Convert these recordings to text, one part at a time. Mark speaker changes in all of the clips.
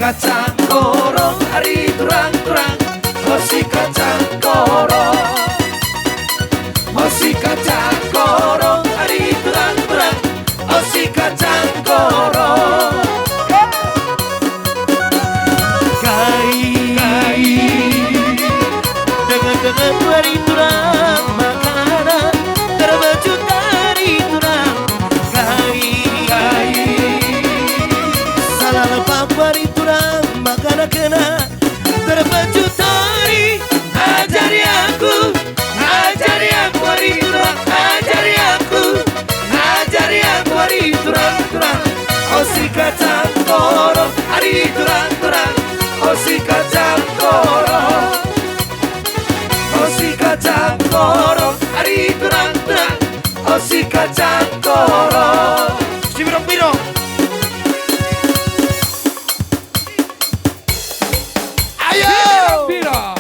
Speaker 1: kacang korong, hari turang-turang. Oh si kacang korong, oh si kacang korong, hari turang-turang. Oh si kacang korong. Kai dengan hari turang, makanan terbaju dari turang. Kai salah lepas hari turang, makanan kena terbaju dari. Ajari aku hari turang, ajari aku hari turang-turang. Oh si kacang korong, hari turang-turang. Oh si kacang korong, oh si kacang korong, hari turang-turang. Oh si kacang korong. Si birong-birong. Ayo birong.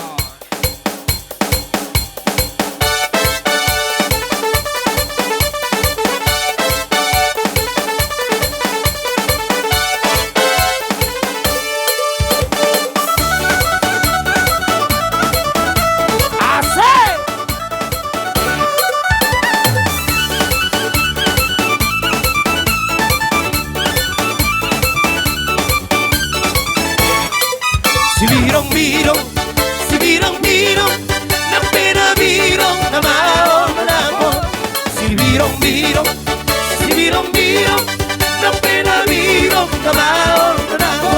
Speaker 1: Si birong-birong, na pinabirong na maon na mo. Si birong-birong, na pinabirong na maon na mo.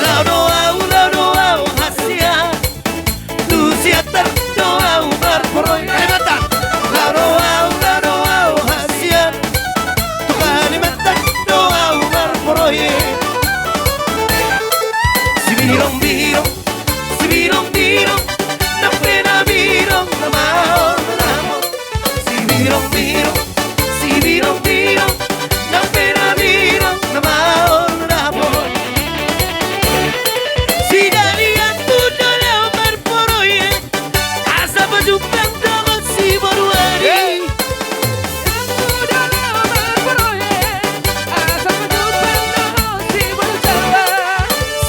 Speaker 1: Lao hasia, tu siatar doau berporoy. Kalimantan. Lao hasia, tu Kalimantan doau berporoy. Birong-birong, na pinabirong na maon na mo. Si birong-birong, na pinabirong na maon na mo. Si dalian muda leo berporoy, asa berjumpang dengan si baruari. Muda leo berporoy, asa berjumpang dengan si baruari.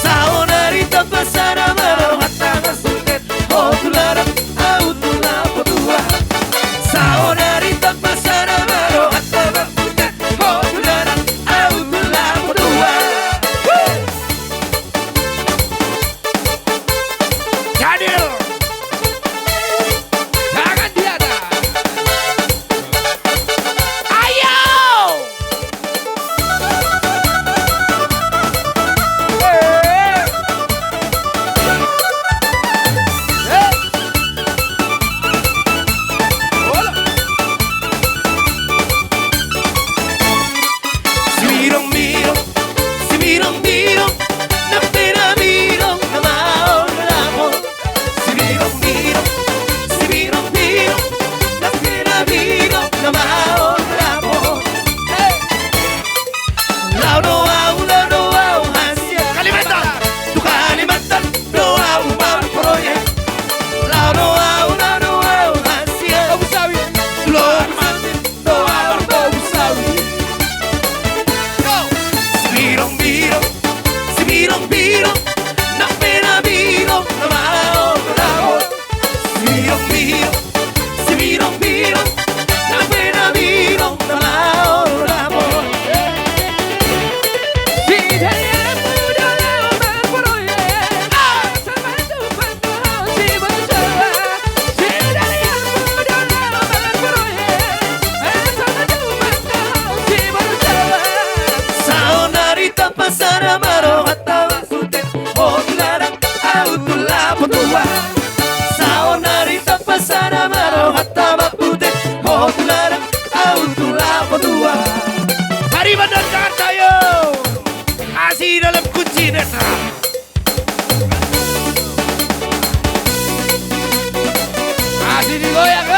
Speaker 1: Saonari tapasara Mari Bandar Jakarta yuk. Masih dalam kunci netra. Masih digoyang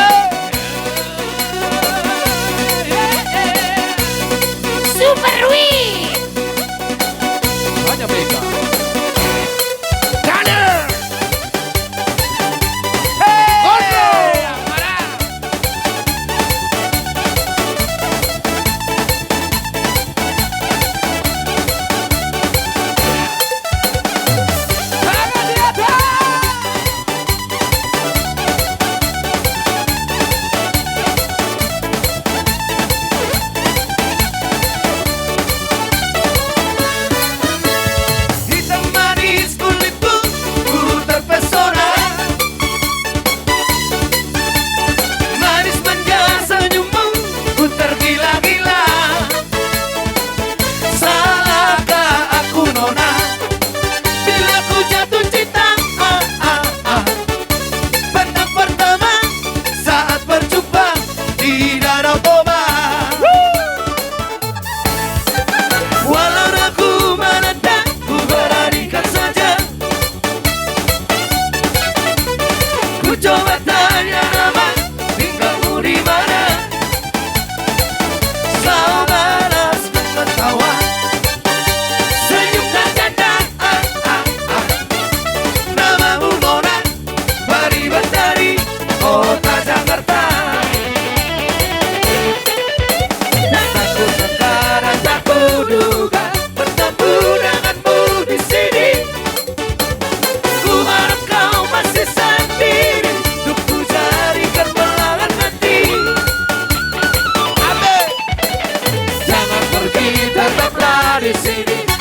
Speaker 2: Super Wii.
Speaker 1: Hanya Mega.
Speaker 2: Masih di